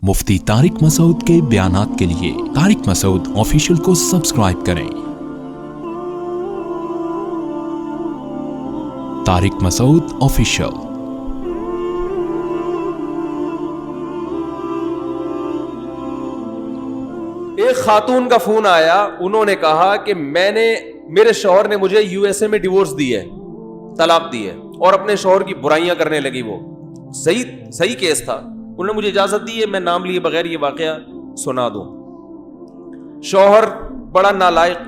مفتی طارق مسعود کے بیانات کے لیے طارق مسعود آفیشیل کو سبسکرائب کریں۔ طارق مسعود آفیشیل۔ ایک خاتون کا فون آیا، انہوں نے کہا کہ میرے شوہر نے مجھے یو ایس اے میں ڈیورس دی ہے، طلاق دی ہے، اور اپنے شوہر کی برائیاں کرنے لگی۔ وہ صحیح کیس تھا، انہوں نے مجھے اجازت دی ہے میں نام لیے بغیر یہ واقعہ سنا دوں۔ شوہر بڑا نالائق،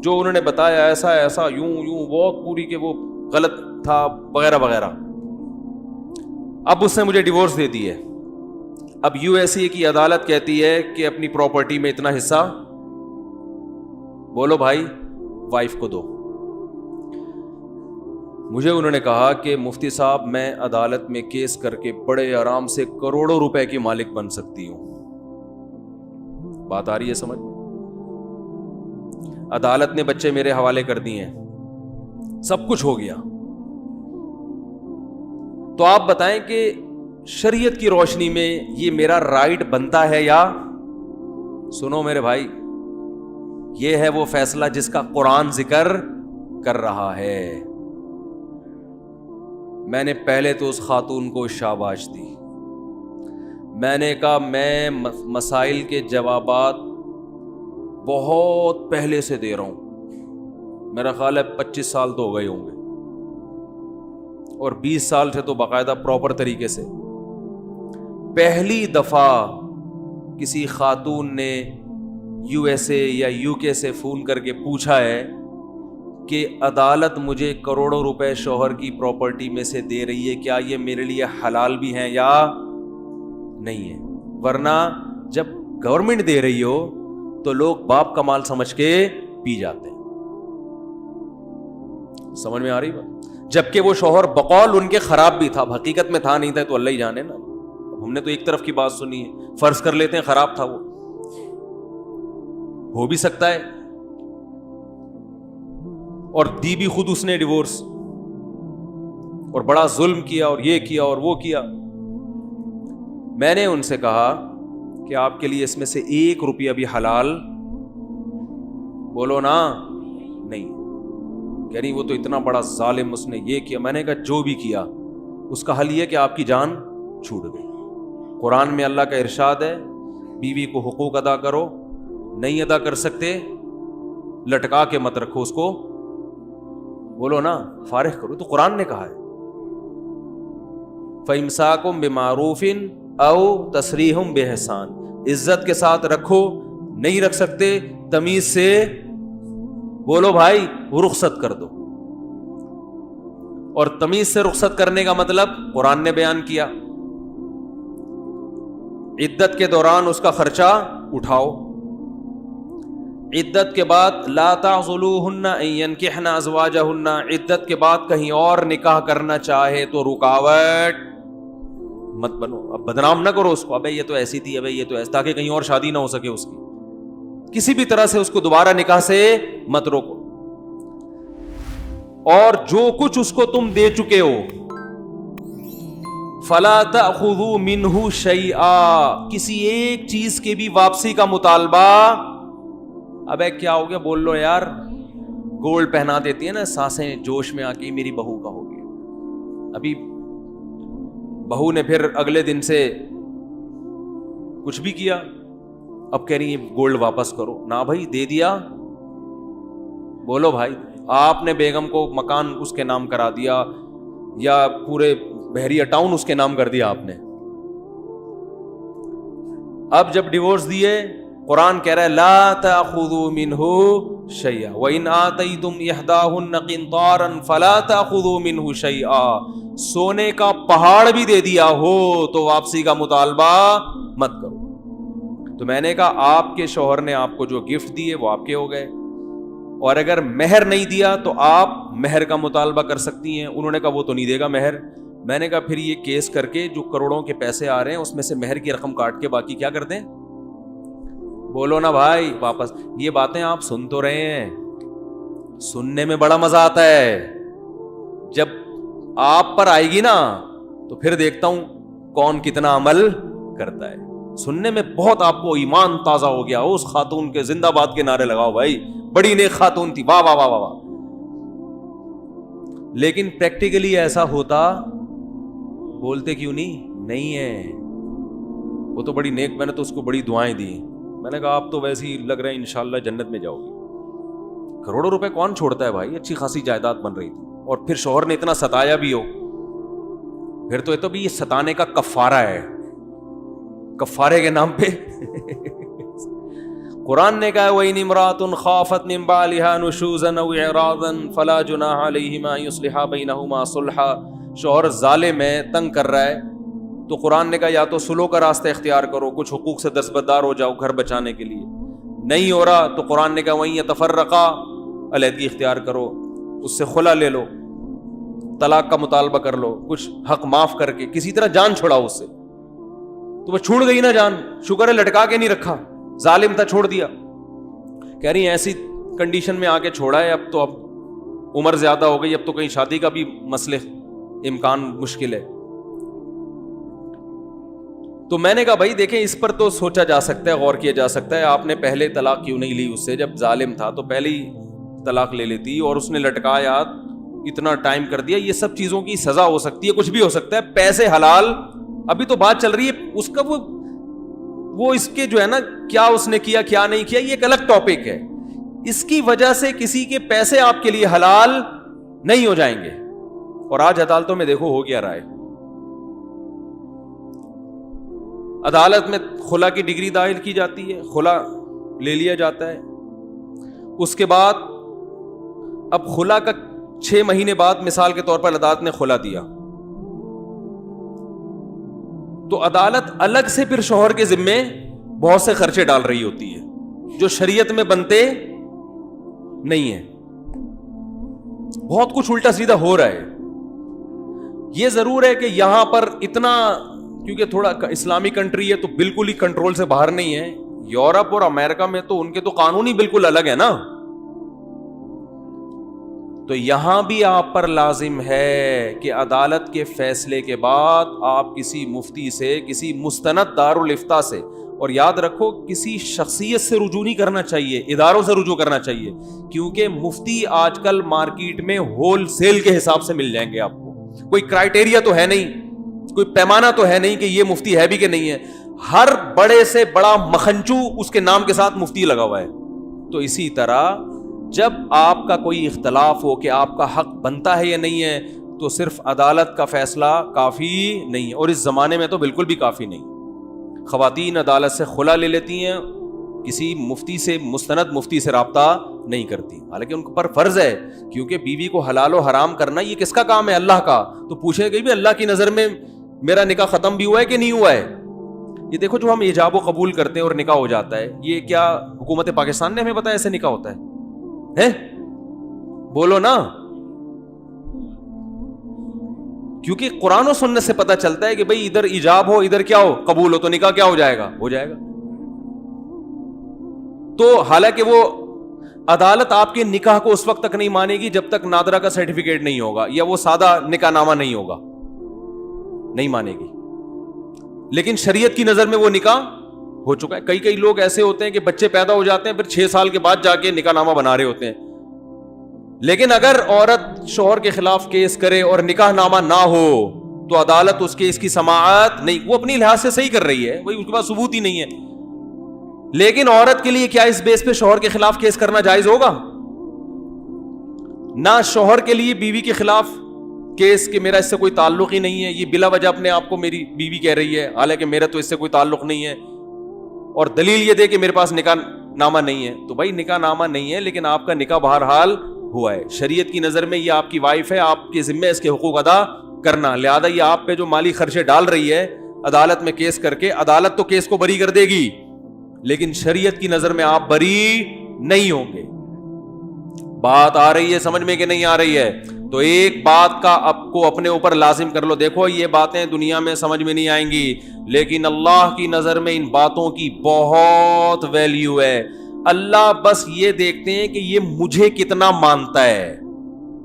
جو انہوں نے بتایا ایسا یوں بہت پوری کہ وہ غلط تھا وغیرہ وغیرہ۔ اب اس نے مجھے ڈیورس دے دی ہے۔ اب یو ایس اے کی عدالت کہتی ہے کہ اپنی پراپرٹی میں اتنا حصہ بولو بھائی وائف کو دو۔ مجھے انہوں نے کہا کہ مفتی صاحب میں عدالت میں کیس کر کے بڑے آرام سے کروڑوں روپے کی مالک بن سکتی ہوں۔ بات آ رہی ہے سمجھ؟ عدالت نے بچے میرے حوالے کر دیے ہیں، سب کچھ ہو گیا۔ تو آپ بتائیں کہ شریعت کی روشنی میں یہ میرا رائٹ بنتا ہے یا؟ سنو میرے بھائی، یہ ہے وہ فیصلہ جس کا قرآن ذکر کر رہا ہے۔ میں نے پہلے تو اس خاتون کو شاباش دی، میں نے کہا میں مسائل کے جوابات بہت پہلے سے دے رہا ہوں، میرا خیال ہے 25 سال تو ہو گئے ہوں گے، اور 20 سال سے تو باقاعدہ پراپر طریقے سے۔ پہلی دفعہ کسی خاتون نے یو ایس اے یا یو کے سے فون کر کے پوچھا ہے کہ عدالت مجھے کروڑوں روپے شوہر کی پراپرٹی میں سے دے رہی ہے، کیا یہ میرے لیے حلال بھی ہیں یا نہیں ہے؟ ورنہ جب گورنمنٹ دے رہی ہو تو لوگ باپ کا مال سمجھ کے پی جاتے ہیں۔ سمجھ میں آ رہی بات؟ جبکہ وہ شوہر بقول ان کے خراب بھی تھا، حقیقت میں تھا نہیں تھا تو اللہ ہی جانے نا، ہم نے تو ایک طرف کی بات سنی ہے، فرض کر لیتے ہیں خراب تھا، وہ ہو بھی سکتا ہے، اور دی بھی خود اس نے ڈیورس، اور بڑا ظلم کیا اور یہ کیا اور وہ کیا۔ میں نے ان سے کہا کہ آپ کے لیے اس میں سے 1 روپیہ بھی حلال بولو نا نہیں، یعنی وہ تو اتنا بڑا ظالم، اس نے یہ کیا۔ میں نے کہا جو بھی کیا اس کا حل یہ کہ آپ کی جان چھوٹ گئی۔ قرآن میں اللہ کا ارشاد ہے بیوی کو حقوق ادا کرو، نہیں ادا کر سکتے لٹکا کے مت رکھو اس کو، بولو نا فارغ کرو، تو قرآن نے کہا ہے فَإِمْسَاكُمْ بِمَعْرُوفٍ أَوْ تَسْرِيحٌ بِإِحْسَانٍ، عزت کے ساتھ رکھو، نہیں رکھ سکتے تمیز سے بولو بھائی رخصت کر دو۔ اور تمیز سے رخصت کرنے کا مطلب قرآن نے بیان کیا، عدت کے دوران اس کا خرچہ اٹھاؤ، عدت کے بعد لا تعضلوہن ان ینکحن ازواجہن، عدت کے بعد کہیں اور نکاح کرنا چاہے تو رکاوٹ مت بنو، اب بدنام نہ کرو اس کو، ابے یہ تو ایسی تھی، ابے یہ تو ایسی، تاکہ کہیں اور شادی نہ ہو سکے اس کی، کسی بھی طرح سے اس کو دوبارہ نکاح سے مت روکو۔ اور جو کچھ اس کو تم دے چکے ہو فَلَا تَأْخُذُوا مِنْهُ شَيْئًا، کسی ایک چیز کی بھی واپسی کا مطالبہ، ابے کیا ہو گیا بول لو یار، گولڈ پہنا دیتی ہے نا سانسیں جوش میں آ کے میری بہو کا ہو گیا، ابھی بہو نے پھر اگلے دن سے کچھ بھی کیا، اب کہہ رہی ہے گولڈ واپس کرو، نہ بھائی دے دیا، بولو بھائی آپ نے بیگم کو مکان اس کے نام کرا دیا یا پورے بحریہ ٹاؤن اس کے نام کر دیا آپ نے، اب جب ڈیورس دیے قرآن کہہ رہا ہے لا تأخذوا منہ شیئا وإن آتیتم احداہن قنطارا فلا تأخذوا منہ شیئا، سونے کا پہاڑ بھی دے دیا ہو تو واپسی کا مطالبہ مت کرو۔ تو میں نے کہا آپ کے شوہر نے آپ کو جو گفٹ دیے وہ آپ کے ہو گئے، اور اگر مہر نہیں دیا تو آپ مہر کا مطالبہ کر سکتی ہیں۔ انہوں نے کہا وہ تو نہیں دے گا مہر۔ میں نے کہا پھر یہ کیس کر کے جو کروڑوں کے پیسے آ رہے ہیں اس میں سے مہر کی رقم کاٹ کے باقی کیا کر دیں، بولو نا بھائی واپس۔ یہ باتیں آپ سن تو رہے ہیں، سننے میں بڑا مزہ آتا ہے، جب آپ پر آئے گی نا تو پھر دیکھتا ہوں کون کتنا عمل کرتا ہے. سننے میں بہت آپ کو ایمان تازہ ہو گیا, اس خاتون کے زندہ باد کے نعرے لگاؤ بھائی, بڑی نیک خاتون تھی, واہ واہ واہ واہ واہ. لیکن پریکٹیکلی ایسا ہوتا, بولتے کیوں نہیں ہے, وہ تو بڑی نیک, میں نے تو اس کو بڑی دعائیں دی. میں نے کہا آپ تو ویسے ہی لگ رہے ہیں انشاءاللہ جنت میں جاؤ گی. کروڑوں روپے کون چھوڑتا ہے بھائی, اچھی خاصی جائیداد بن رہی تھی, اور پھر شوہر نے اتنا ستایا بھی ہو, پھر تو یہ تو بھی یہ ستانے کا کفارہ ہے, کفارے کے نام پہ. قرآن نے کہا وَإِنِ امْرَأَةٌ خَافَتْ مِنْ بَعْلِهَا نُشُوزًا أَوْ إِعْرَاضًا فَلَا جُنَاحَ عَلَيْهِمَا أَن يُصْلِحَا بَيْنَهُمَا صُلْحًا. شوہر ظالم ہے, تنگ کر رہا ہے, تو قرآن نے کہا یا تو صلح کا راستہ اختیار کرو, کچھ حقوق سے دستبردار ہو جاؤ گھر بچانے کے لیے. نہیں ہو رہا تو قرآن نے کہا وَإِن يَتَفَرَّقَا, علیحدگی اختیار کرو, اس سے خلا لے لو, طلاق کا مطالبہ کر لو, کچھ حق معاف کر کے کسی طرح جان چھڑاؤ اس سے. تو وہ چھوڑ گئی نا جان, شکر ہے لٹکا کے نہیں رکھا, ظالم تھا چھوڑ دیا. کہہ رہی ہیں ایسی کنڈیشن میں آ کے چھوڑا ہے, اب عمر زیادہ ہو گئی, اب تو کہیں شادی کا بھی مسئلے امکان مشکل ہے. تو میں نے کہا بھائی دیکھیں اس پر تو سوچا جا سکتا ہے, غور کیا جا سکتا ہے, آپ نے پہلے طلاق کیوں نہیں لی اس سے, جب ظالم تھا تو پہلے ہی طلاق لے لیتی, اور اس نے لٹکایا, اتنا ٹائم کر دیا. یہ سب چیزوں کی سزا ہو سکتی ہے, کچھ بھی ہو سکتا ہے. پیسے حلال, ابھی تو بات چل رہی ہے اس کا, وہ اس کے جو ہے نا کیا اس نے کیا کیا نہیں کیا, یہ ایک الگ ٹاپک ہے. اس کی وجہ سے کسی کے پیسے آپ کے لیے حلال نہیں ہو جائیں گے. اور آج عدالتوں میں دیکھو ہو گیا رہا ہے, عدالت میں خلا کی ڈگری دائر کی جاتی ہے, خلا لے لیا جاتا ہے. اس کے بعد اب خلا کا 6 مہینے بعد مثال کے طور پر عدالت نے خلا دیا, تو عدالت الگ سے پھر شوہر کے ذمے بہت سے خرچے ڈال رہی ہوتی ہے جو شریعت میں بنتے نہیں ہیں. بہت کچھ الٹا سیدھا ہو رہا ہے. یہ ضرور ہے کہ یہاں پر اتنا, کیونکہ تھوڑا اسلامی کنٹری ہے تو بالکل ہی کنٹرول سے باہر نہیں ہے. یورپ اور امریکہ میں تو ان کے تو قانون ہی بالکل الگ ہے نا. تو یہاں بھی آپ پر لازم ہے کہ عدالت کے فیصلے کے بعد آپ کسی مفتی سے, کسی مستند دارالافتاء سے, اور یاد رکھو کسی شخصیت سے رجوع نہیں کرنا چاہیے, اداروں سے رجوع کرنا چاہیے, کیونکہ مفتی آج کل مارکیٹ میں ہول سیل کے حساب سے مل جائیں گے آپ کو. کوئی کرائٹیریا تو ہے نہیں, کوئی پیمانہ تو ہے نہیں کہ یہ مفتی ہے بھی کہ نہیں ہے. ہر بڑے سے بڑا مکھنچو اس کے نام کے ساتھ مفتی لگا ہوا ہے. تو اسی طرح جب آپ کا کوئی اختلاف ہو کہ آپ کا حق بنتا ہے یا نہیں ہے, تو صرف عدالت کا فیصلہ کافی نہیں ہے, اور اس زمانے میں تو بالکل بھی کافی نہیں. خواتین عدالت سے خلا لے لیتی ہیں, کسی مفتی سے, مستند مفتی سے رابطہ نہیں کرتی, حالانکہ ان پر فرض ہے, کیونکہ بیوی کو حلال و حرام کرنا یہ کس کا کام ہے, اللہ کا. تو پوچھے گئی بھی اللہ کی نظر میں میرا نکاح ختم بھی ہوا ہے کہ نہیں ہوا ہے. یہ دیکھو جو ہم ایجاب و قبول کرتے ہیں اور نکاح ہو جاتا ہے, یہ کیا حکومت پاکستان نے ہمیں بتایا ایسے نکاح ہوتا ہے؟ بولو نا. کیونکہ قرآن و سنت سے پتہ چلتا ہے کہ بھئی ادھر ایجاب ہو, ادھر کیا ہو, قبول ہو, تو نکاح کیا ہو جائے گا, ہو جائے گا. تو حالانکہ وہ عدالت آپ کے نکاح کو اس وقت تک نہیں مانے گی جب تک نادرہ کا سرٹیفکیٹ نہیں ہوگا, یا وہ سادہ نکاح نامہ نہیں ہوگا, نہیں مانے گی. لیکن شریعت کی نظر میں وہ نکاح ہو چکا ہے. کئی لوگ ایسے ہوتے ہیں کہ بچے پیدا ہو جاتے ہیں, پھر 6 سال کے بعد جا کے نکاح نامہ بنا رہے ہوتے ہیں. لیکن اگر عورت شوہر کے خلاف کیس کرے اور نکاح نامہ نہ ہو تو عدالت اس کے اس کی سماعت نہیں, وہ اپنی لحاظ سے صحیح کر رہی ہے, وہی اس کے پاس ثبوت ہی نہیں ہے. لیکن عورت کے لیے کیا اس بیس پہ شوہر کے خلاف کیس کرنا جائز ہوگا؟ نہ شوہر کے لیے بیوی کے خلاف کیس کہ میرا اس سے کوئی تعلق ہی نہیں ہے, یہ بلا وجہ اپنے آپ کو میری بیوی کہہ رہی ہے, حالانکہ میرا تو اس سے کوئی تعلق نہیں ہے, اور دلیل یہ دے کہ میرے پاس نکاح نامہ نہیں ہے. تو بھائی نکاح نامہ نہیں ہے, لیکن آپ کا نکاح بہرحال ہوا ہے. شریعت کی نظر میں یہ آپ کی وائف ہے, آپ کے ذمہ اس کے حقوق ادا کرنا. لہذا یہ آپ پہ جو مالی خرچے ڈال رہی ہے عدالت میں کیس کر کے, عدالت تو کیس کو بری کر دے گی, لیکن شریعت کی نظر میں آپ بری نہیں ہوں گے. بات آ رہی ہے سمجھ میں کہ نہیں آ رہی ہے؟ تو ایک بات کا آپ کو اپنے اوپر لازم کر لو, دیکھو یہ باتیں دنیا میں سمجھ میں نہیں آئیں گی, لیکن اللہ کی نظر میں ان باتوں کی بہت ویلیو ہے. اللہ بس یہ دیکھتے ہیں کہ یہ مجھے کتنا مانتا ہے.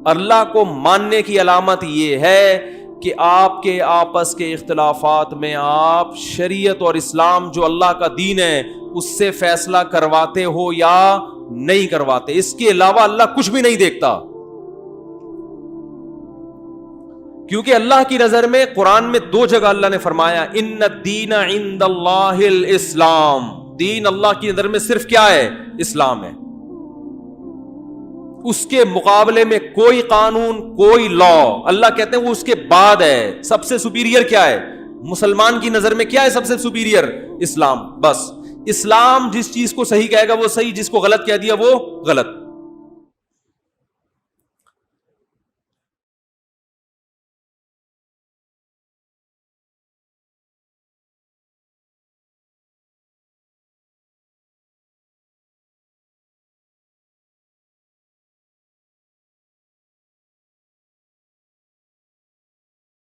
اللہ کو ماننے کی علامت یہ ہے کہ آپ کے آپس کے اختلافات میں آپ شریعت اور اسلام جو اللہ کا دین ہے اس سے فیصلہ کرواتے ہو یا نہیں کرواتے. اس کے علاوہ اللہ کچھ بھی نہیں دیکھتا, کیونکہ اللہ کی نظر میں قرآن میں 2 جگہ اللہ نے فرمایا ان الدین عند اللہ الاسلام, دین اللہ کی نظر میں صرف کیا ہے؟ اسلام ہے. اس کے مقابلے میں کوئی قانون, کوئی لا اللہ کہتے ہیں وہ اس کے بعد ہے. سب سے سپیریئر کیا ہے؟ مسلمان کی نظر میں کیا ہے سب سے سپیریئر؟ اسلام. بس اسلام جس چیز کو صحیح کہے گا وہ صحیح, جس کو غلط کہہ دیا وہ غلط.